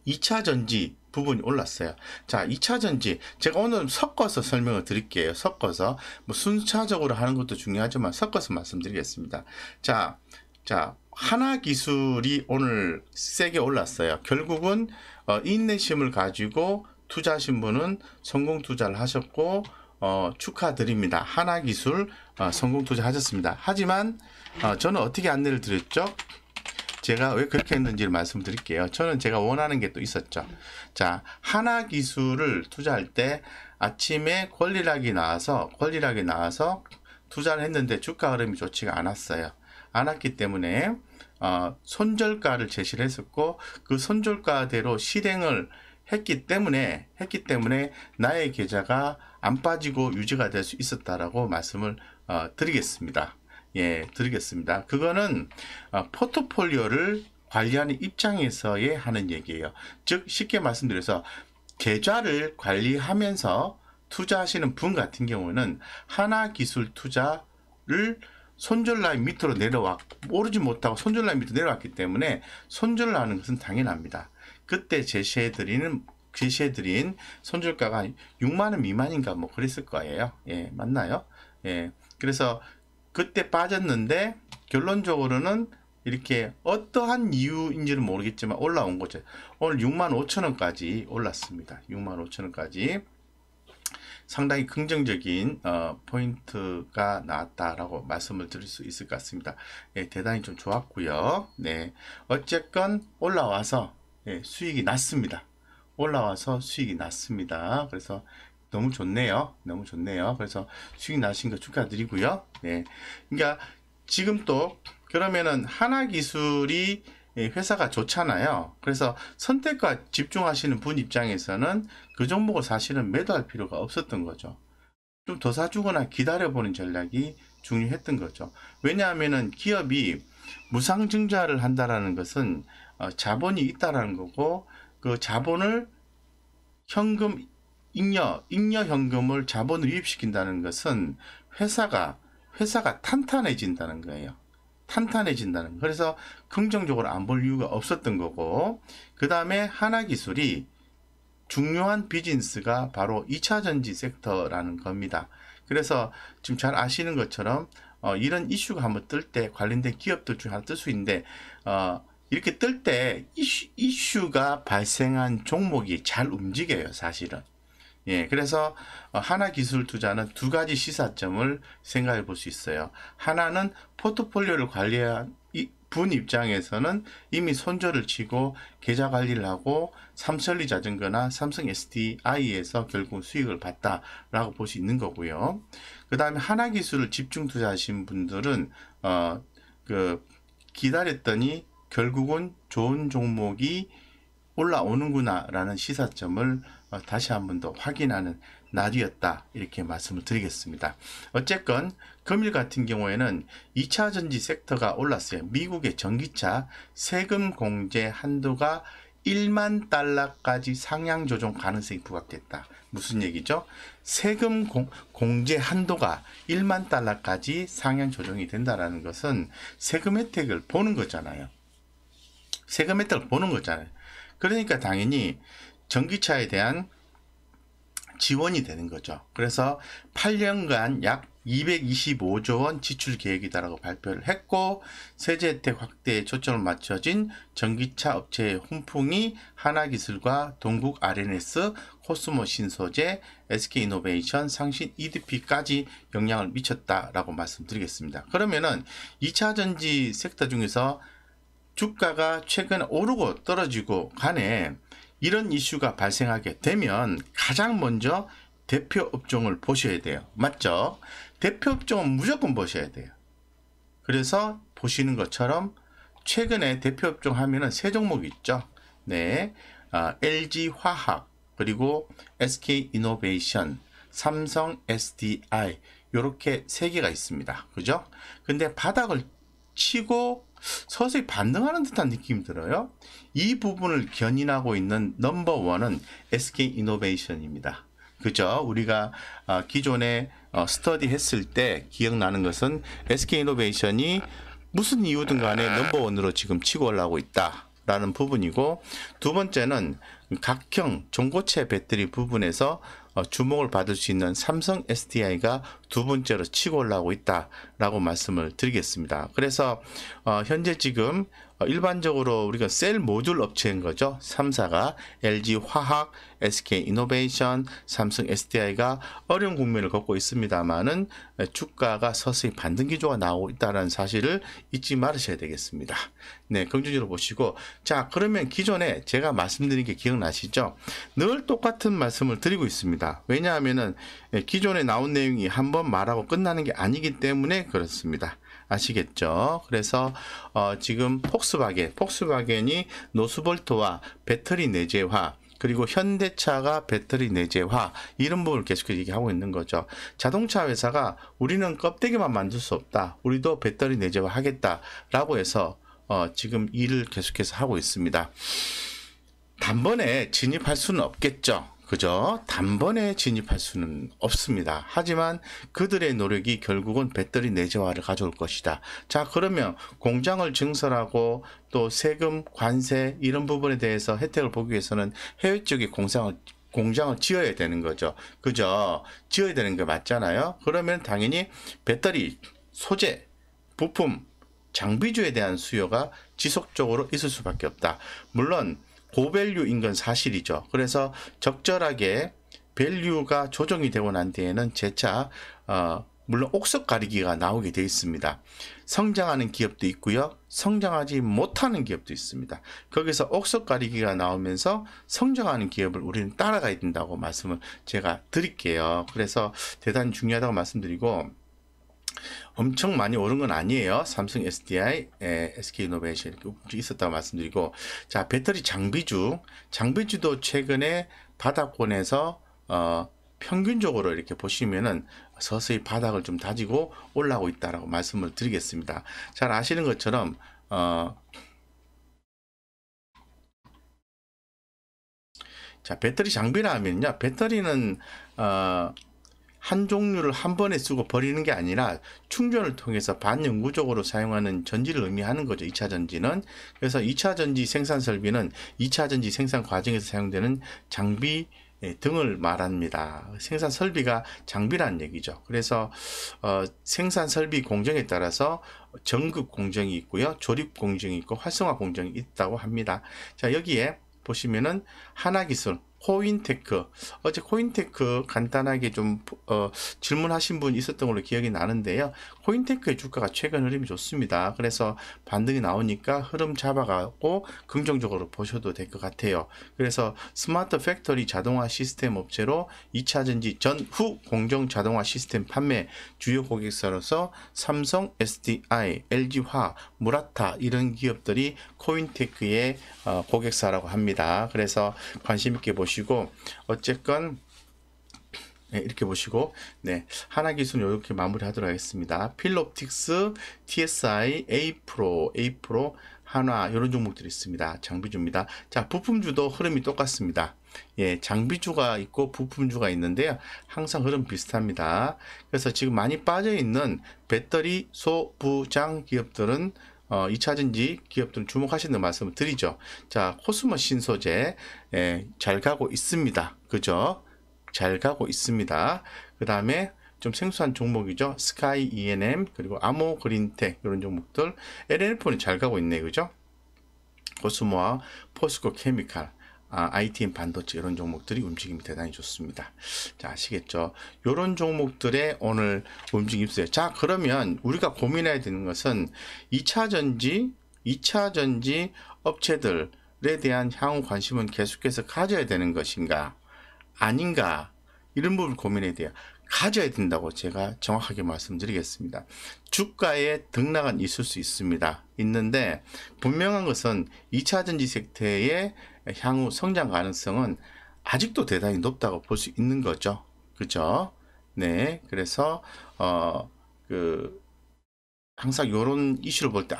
2차 전지 부분이 올랐어요. 자, 2차 전지 제가 오늘 섞어서 설명을 드릴게요. 섞어서 뭐 순차적으로 하는 것도 중요하지만 섞어서 말씀드리겠습니다. 자, 하나기술이 오늘 세게 올랐어요. 결국은 인내심을 가지고 투자하신 분은 성공 투자를 하셨고 축하드립니다. 하나기술 성공 투자하셨습니다. 하지만 저는 어떻게 안내를 드렸죠? 제가 왜 그렇게 했는지를 말씀드릴게요. 저는 제가 원하는 게 또 있었죠. 자, 하나기술을 투자할 때 아침에 권리락이 나와서 투자를 했는데 주가 흐름이 좋지가 않았어요. 않았기 때문에 손절가를 제시를 했었고 그 손절가대로 실행을 했기 때문에 나의 계좌가 안 빠지고 유지가 될 수 있었다라고 말씀을 드리겠습니다. 예, 드리겠습니다. 그거는 포트폴리오를 관리하는 입장에서의 하는 얘기예요. 즉 쉽게 말씀드려서 계좌를 관리하면서 투자하시는 분 같은 경우는 하나기술 투자를 손절 라인 밑으로 오르지 못하고 손절 라인 밑으로 내려왔기 때문에 손절을 하는 것은 당연합니다. 그때 제시해드린 손절가가 6만원 미만인가 뭐 그랬을 거예요. 예, 맞나요? 예, 그래서 그때 빠졌는데 결론적으로는 이렇게 어떠한 이유인지는 모르겠지만 올라온 거죠. 오늘 65,000원까지 올랐습니다. 65,000원까지 상당히 긍정적인 포인트가 나왔다라고 말씀을 드릴 수 있을 것 같습니다. 예, 대단히 좀 좋았고요. 네, 어쨌건 올라와서 수익이 났습니다. 그래서 너무 좋네요. 그래서 수익 나신 거 축하드리고요. 네, 그러니까 지금 또 그러면은 하나기술이 회사가 좋잖아요. 그래서 선택과 집중하시는 분 입장에서는 그 종목을 사실은 매도할 필요가 없었던 거죠. 좀 더 사주거나 기다려보는 전략이 중요했던 거죠. 왜냐하면은 기업이 무상증자를 한다라는 것은 자본이 있다라는 거고 그 자본을 현금 잉여 현금을 자본을 유입시킨다는 것은 회사가 탄탄해진다는 거예요. 그래서 긍정적으로 안 볼 이유가 없었던 거고, 그 다음에 하나기술이 중요한 비즈니스가 바로 2차 전지 섹터라는 겁니다. 그래서 지금 잘 아시는 것처럼 이런 이슈가 한번 뜰 때 관련된 기업들 중에 하나 뜰 수 있는데 이렇게 뜰 때 이슈가 발생한 종목이 잘 움직여요, 사실은. 예, 그래서 하나기술 투자는 두 가지 시사점을 생각해 볼 수 있어요. 하나는 포트폴리오를 관리한 분 입장에서는 이미 손절을 치고 계좌 관리를 하고 삼천리자전거나 삼성 SDI에서 결국 수익을 봤다라고 볼 수 있는 거고요. 그 다음에 하나기술을 집중 투자하신 분들은 기다렸더니 결국은 좋은 종목이 올라오는구나 라는 시사점을 다시 한 번 더 확인하는 날이었다, 이렇게 말씀을 드리겠습니다. 어쨌건 금일 같은 경우에는 2차 전지 섹터가 올랐어요. 미국의 전기차 세금 공제 한도가 1만 달러까지 상향 조정 가능성이 부각됐다. 무슨 얘기죠? 세금 공제 한도가 1만 달러까지 상향 조정이 된다는 것은 세금 혜택을 보는 거잖아요. 그러니까 당연히 전기차에 대한 지원이 되는 거죠. 그래서 8년간 약 225조 원 지출 계획이다라고 발표를 했고, 세제 혜택 확대에 초점을 맞춰진 전기차 업체의 훈풍이 하나기술과 동국 RNS, 코스모 신소재, SK이노베이션, 상신 EDP까지 영향을 미쳤다라고 말씀드리겠습니다. 그러면은 2차 전지 섹터 중에서 주가가 최근에 오르고 떨어지고 간에 이런 이슈가 발생하게 되면 가장 먼저 대표 업종을 보셔야 돼요. 맞죠? 대표 업종은 무조건 보셔야 돼요. 그래서 보시는 것처럼 최근에 대표 업종 하면은 세 종목이 있죠. 네, LG화학, 그리고 SK이노베이션, 삼성 SDI, 요렇게 세 개가 있습니다. 그죠? 근데 바닥을 치고 서서히 반등하는 듯한 느낌이 들어요. 이 부분을 견인하고 있는 넘버원은 SK이노베이션입니다. 그죠? 우리가 기존에 스터디 했을 때 기억나는 것은 SK이노베이션이 무슨 이유든 간에 넘버원으로 지금 치고 올라오고 있다. 라는 부분이고, 두 번째는 각형 전고체 배터리 부분에서 주목을 받을 수 있는 삼성 SDI가 두 번째로 치고 올라오고 있다라고 말씀을 드리겠습니다. 그래서 현재 지금 일반적으로 우리가 셀 모듈 업체인 거죠. 3사가 LG 화학, SK 이노베이션, 삼성 SDI가 어려운 국면을 겪고 있습니다만은 주가가 서서히 반등 기조가 나오고 있다는 사실을 잊지 말으셔야 되겠습니다. 네, 긍정적으로 보시고, 자, 그러면 기존에 제가 말씀드린 게 기억나시죠? 늘 똑같은 말씀을 드리고 있습니다. 왜냐하면은 기존에 나온 내용이 한번 말하고 끝나는 게 아니기 때문에 그렇습니다. 아시겠죠? 그래서 지금 폭스바겐이 노스볼트와 배터리 내재화, 그리고 현대차가 배터리 내재화, 이런 부분을 계속해서 얘기하고 있는 거죠. 자동차 회사가 우리는 껍데기만 만들 수 없다, 우리도 배터리 내재화 하겠다라고 해서 지금 일을 계속해서 하고 있습니다. 단번에 진입할 수는 없겠죠. 그죠? 단번에 진입할 수는 없습니다. 하지만 그들의 노력이 결국은 배터리 내재화를 가져올 것이다. 자, 그러면 공장을 증설하고 또 세금, 관세 이런 부분에 대해서 혜택을 보기 위해서는 해외 쪽에 공장을 지어야 되는 거죠. 그죠? 지어야 되는 게 맞잖아요. 그러면 당연히 배터리, 소재, 부품, 장비주에 대한 수요가 지속적으로 있을 수밖에 없다. 물론 고밸류인 건 사실이죠. 그래서 적절하게 밸류가 조정이 되고 난 뒤에는 재차 물론 옥석 가리기가 나오게 되어 있습니다. 성장하는 기업도 있고요, 성장하지 못하는 기업도 있습니다. 거기서 옥석 가리기가 나오면서 성장하는 기업을 우리는 따라가야 된다고 말씀을 제가 드릴게요. 그래서 대단히 중요하다고 말씀드리고, 엄청 많이 오른 건 아니에요. 삼성 SDI, SK이노베이션 이렇게 있었다고 말씀드리고, 자, 배터리 장비주도 최근에 바닥권에서 평균적으로 이렇게 보시면은 서서히 바닥을 좀 다지고 올라오고 있다라고 말씀을 드리겠습니다. 잘 아시는 것처럼 자, 배터리 장비라 하면요, 배터리는 한 종류를 한 번에 쓰고 버리는 게 아니라 충전을 통해서 반영구적으로 사용하는 전지를 의미하는 거죠. 2차 전지는. 그래서 2차 전지 생산 설비는 2차 전지 생산 과정에서 사용되는 장비 등을 말합니다. 생산 설비가 장비라는 얘기죠. 그래서 생산 설비 공정에 따라서 전급 공정이 있고요, 조립 공정이 있고 활성화 공정이 있다고 합니다. 자, 여기에 보시면은 하나기술, 코인테크, 어제 코인테크 간단하게 좀 질문하신 분 있었던 걸로 기억이 나는데요. 코인테크의 주가가 최근 흐름이 좋습니다. 그래서 반등이 나오니까 흐름 잡아가고 긍정적으로 보셔도 될 것 같아요. 그래서 스마트 팩토리 자동화 시스템 업체로 2차 전지 전후 공정 자동화 시스템 판매 주요 고객사로서 삼성, SDI, LG화, 무라타 이런 기업들이 코인테크의 고객사라고 합니다. 그래서 관심 있게 보시고, 어쨌건 네, 이렇게 보시고, 네, 하나기술 이렇게 마무리하도록 하겠습니다. 필옵틱스, TSI, A프로, 한화 이런 종목들이 있습니다. 장비주입니다. 자, 부품주도 흐름이 똑같습니다. 예, 장비주가 있고 부품주가 있는데요, 항상 흐름 비슷합니다. 그래서 지금 많이 빠져있는 배터리 소부장 기업들은 2차 전지 기업들은 주목하시는 말씀을 드리죠. 자, 코스모 신소재 잘 가고 있습니다. 그죠? 잘 가고 있습니다. 그 다음에 좀 생소한 종목이죠. 스카이 E&M, 그리고 아모 그린텍 이런 종목들. LNF는 잘 가고 있네, 그죠? 코스모와 포스코 케미칼, ITM 반도체 이런 종목들이 움직임이 대단히 좋습니다. 자, 아시겠죠? 이런 종목들의 오늘 움직임이 있어요. 자, 그러면 우리가 고민해야 되는 것은 2차 전지 업체들에 대한 향후 관심은 계속해서 가져야 되는 것인가 아닌가, 이런 부분을 고민해야 돼요. 가져야 된다고 제가 정확하게 말씀드리겠습니다. 주가에 등락은 있을 수 있는데 분명한 것은 2차 전지 섹터의 향후 성장 가능성은 아직도 대단히 높다고 볼 수 있는 거죠. 그죠? 네. 그래서 항상 이런 이슈를 볼 때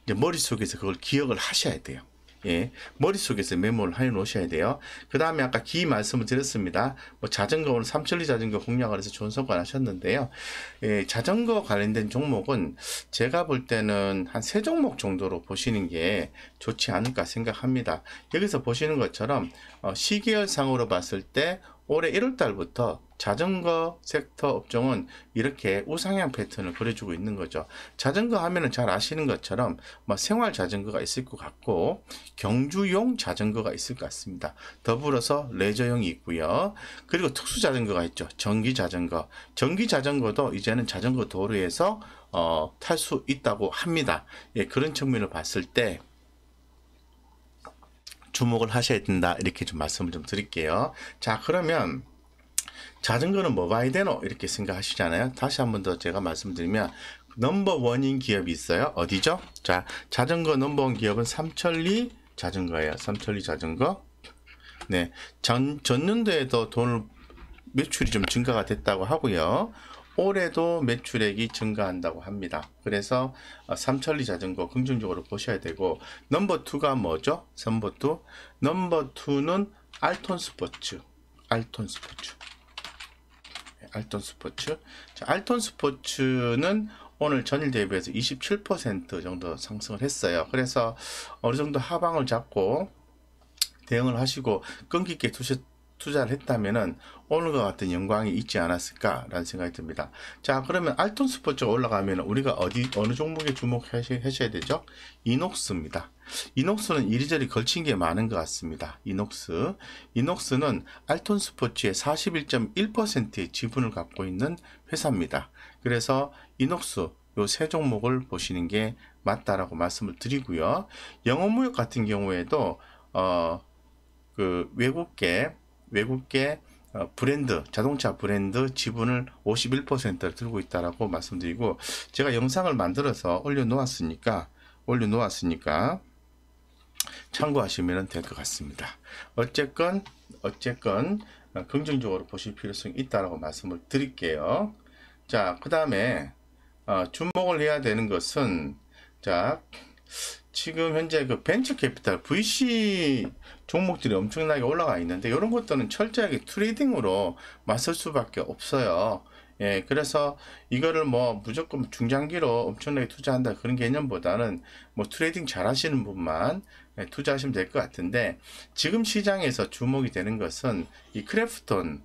이제 머릿속에서 그걸 기억을 하셔야 돼요. 예, 머릿속에서 메모를 해 놓으셔야 돼요. 그 다음에 아까 기 말씀을 드렸습니다. 뭐 자전거 오늘 삼천리 자전거 공략을 해서 좋은 성과 하셨는데요. 예, 자전거 관련된 종목은 제가 볼 때는 한 3종목 정도로 보시는 게 좋지 않을까 생각합니다. 여기서 보시는 것처럼 시계열상으로 봤을 때 올해 1월 달부터 자전거 섹터 업종은 이렇게 우상향 패턴을 그려주고 있는 거죠. 자전거 하면은 잘 아시는 것처럼 뭐 생활 자전거가 있을 것 같고 경주용 자전거가 있을 것 같습니다. 더불어서 레저용이 있고요. 그리고 특수 자전거가 있죠. 전기 자전거. 전기 자전거도 이제는 자전거 도로에서 탈 수 있다고 합니다. 예, 그런 측면을 봤을 때 주목을 하셔야 된다. 이렇게 좀 말씀을 좀 드릴게요. 자, 그러면 자전거는 뭐 봐야 되노? 이렇게 생각하시잖아요. 다시 한 번 더 제가 말씀드리면 넘버원인 기업이 있어요. 어디죠? 자, 자전거 넘버원 기업은 삼천리 자전거예요. 삼천리 자전거. 네, 전년도에도 매출이 좀 증가가 됐다고 하고요. 올해도 매출액이 증가한다고 합니다. 그래서 삼천리 자전거 긍정적으로 보셔야 되고, 넘버 2가 뭐죠? 넘버 2는 알톤 스포츠. 자, 알톤 스포츠는 오늘 전일 대비해서 27% 정도 상승을 했어요. 그래서 어느 정도 하방을 잡고 대응을 하시고 끈기 있게 투자를 했다면은 오늘과 같은 영광이 있지 않았을까라는 생각이 듭니다. 자, 그러면 알톤 스포츠가 올라가면 우리가 어느 종목에 주목하셔야 되죠? 이녹스입니다. 이녹스는 이리저리 걸친 게 많은 것 같습니다. 이녹스는 알톤 스포츠의 41.1%의 지분을 갖고 있는 회사입니다. 그래서 이녹스 요 세 종목을 보시는 게 맞다라고 말씀을 드리고요. 영업무역 같은 경우에도 그 외국계 브랜드, 자동차 브랜드 지분을 51%를 들고 있다라고 말씀드리고, 제가 영상을 만들어서 올려놓았으니까 참고하시면 될 것 같습니다. 어쨌건 긍정적으로 보실 필요성이 있다라고 말씀을 드릴게요. 자, 그 다음에 주목을 해야 되는 것은, 자, 지금 현재 그 벤처 캐피탈 VC 종목들이 엄청나게 올라가 있는데, 이런 것들은 철저하게 트레이딩으로 맞설 수밖에 없어요. 예, 그래서 이거를 뭐 무조건 중장기로 엄청나게 투자한다 그런 개념보다는 뭐 트레이딩 잘 하시는 분만 투자하시면 될 것 같은데, 지금 시장에서 주목이 되는 것은 이 크래프톤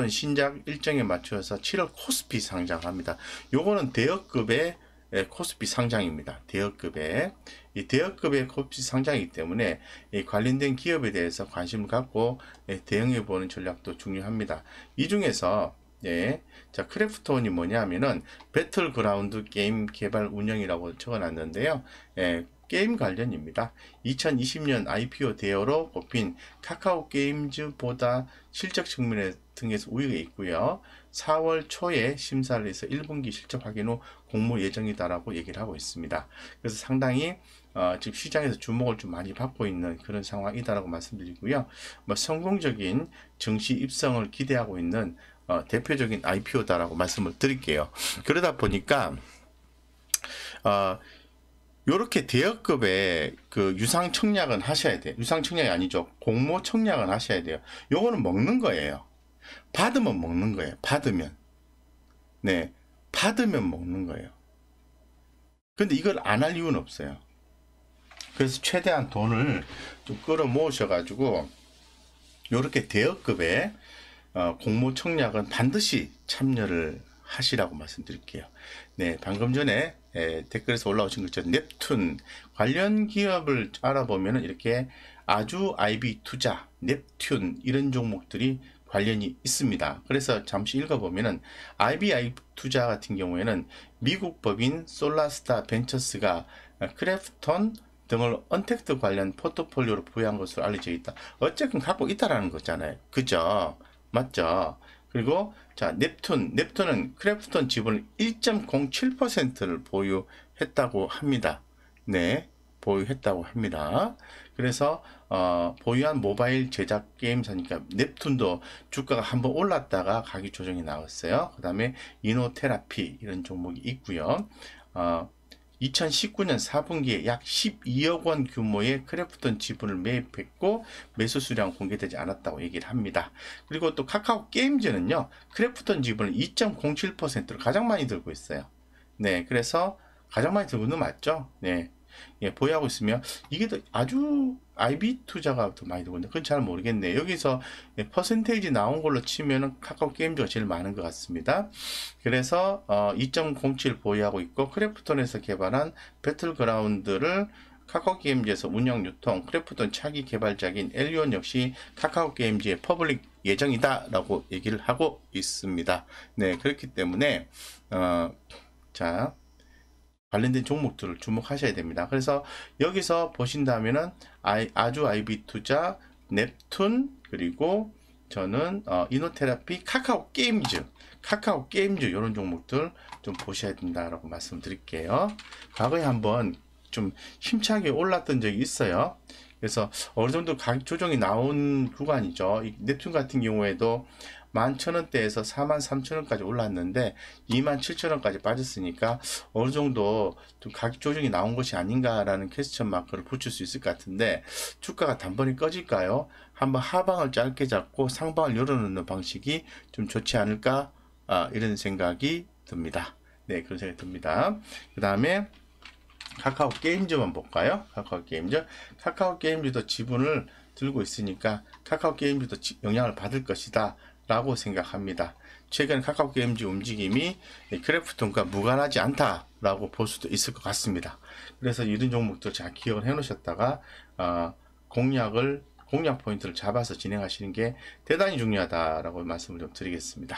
신작 일정에 맞춰서 7월 코스피 상장합니다. 요거는 대여급의 코스피 상장입니다. 이 대여급의 코스피 상장이기 때문에 이 관련된 기업에 대해서 관심을 갖고 대응해 보는 전략도 중요합니다. 이 중에서 자, 크래프톤이 뭐냐면은 배틀그라운드 게임 개발 운영이라고 적어놨는데요. 게임 관련입니다. 2020년 IPO 대여로 뽑힌 카카오 게임즈보다 실적 측면에 등에서 우위에 있고요. 4월 초에 심사를 해서 1분기 실적 확인 후 공모 예정이다라고 얘기를 하고 있습니다. 그래서 상당히 지금 시장에서 주목을 좀 많이 받고 있는 그런 상황이다라고 말씀드리고요. 뭐 성공적인 증시 입성을 기대하고 있는 대표적인 IPO다라고 말씀을 드릴게요. 그러다 보니까 요렇게 대여급의 그 유상 청약은 하셔야 돼요. 유상 청약이 아니죠. 공모 청약은 하셔야 돼요. 요거는 먹는 거예요. 받으면 먹는 거예요. 받으면 먹는 거예요. 근데 이걸 안 할 이유는 없어요. 그래서 최대한 돈을 좀 끌어 모으셔가지고 요렇게 대여급의 공모 청약은 반드시 참여를 하시라고 말씀드릴게요. 네, 방금 전에 댓글에서 올라오신 것처럼 넵툰 관련 기업을 알아보면 이렇게 아주 IB 투자, 넵튠 이런 종목들이 관련이 있습니다. 그래서 잠시 읽어보면은 IBI 투자 같은 경우에는 미국 법인 솔라스타 벤처스가 크래프톤 등을 언택트 관련 포트폴리오로 부여한 것으로 알려져 있다. 어쨌든 갖고 있다라는 거잖아요. 그죠? 맞죠? 그리고 자, 넵툰은 크래프톤 지분을 1.07%를 보유했다고 합니다. 네, 보유했다고 합니다. 그래서 보유한 모바일 제작 게임사니까 넵툰도 주가가 한번 올랐다가 가격 조정이 나왔어요. 그 다음에 이노테라피 이런 종목이 있고요. 2019년 4분기에 약 12억 원 규모의 크래프톤 지분을 매입했고 매수 수량 공개되지 않았다고 얘기를 합니다. 그리고 또 카카오 게임즈는요, 크래프톤 지분을 2.07%로 가장 많이 들고 있어요. 네, 그래서 가장 많이 들고 있는 거 맞죠? 네. 예, 보유하고 있으면 이게 더 아주 IB 투자가 더 많이 들고 있는데 그건 잘 모르겠네요. 여기서 퍼센테이지 나온 걸로 치면은 카카오 게임즈가 제일 많은 것 같습니다. 그래서 2.07 보유하고 있고 크래프톤에서 개발한 배틀그라운드를 카카오 게임즈에서 운영 유통, 크래프톤 차기 개발자인 엘리온 역시 카카오 게임즈의 퍼블릭 예정이다 라고 얘기를 하고 있습니다. 네, 그렇기 때문에 자, 관련된 종목들을 주목하셔야 됩니다. 그래서 여기서 보신다면은 아주 IB 투자, 넵툰, 그리고 저는 이노테라피, 카카오 게임즈 이런 종목들 좀 보셔야 된다라고 말씀드릴게요. 과거에 한번 좀 힘차게 올랐던 적이 있어요. 그래서 어느 정도 가격 조정이 나온 구간이죠. 이 넵툰 같은 경우에도 11,000원대에서 43,000원까지 올랐는데 27,000원까지 빠졌으니까 어느 정도 좀 가격 조정이 나온 것이 아닌가라는 퀘스천 마크를 붙일 수 있을 것 같은데 주가가 단번에 꺼질까요? 한번 하방을 짧게 잡고 상방을 열어놓는 방식이 좀 좋지 않을까? 이런 생각이 듭니다. 네, 그런 생각이 듭니다. 그 다음에 카카오 게임즈만 볼까요? 카카오 게임즈도 지분을 들고 있으니까 카카오 게임즈도 영향을 받을 것이다 라고 생각합니다. 최근 카카오 게임즈 움직임이 크래프톤과 무관하지 않다 라고 볼 수도 있을 것 같습니다. 그래서 이런 종목도 잘 기억을 해 놓으셨다가 공략 포인트를 잡아서 진행하시는 게 대단히 중요하다라고 말씀을 좀 드리겠습니다.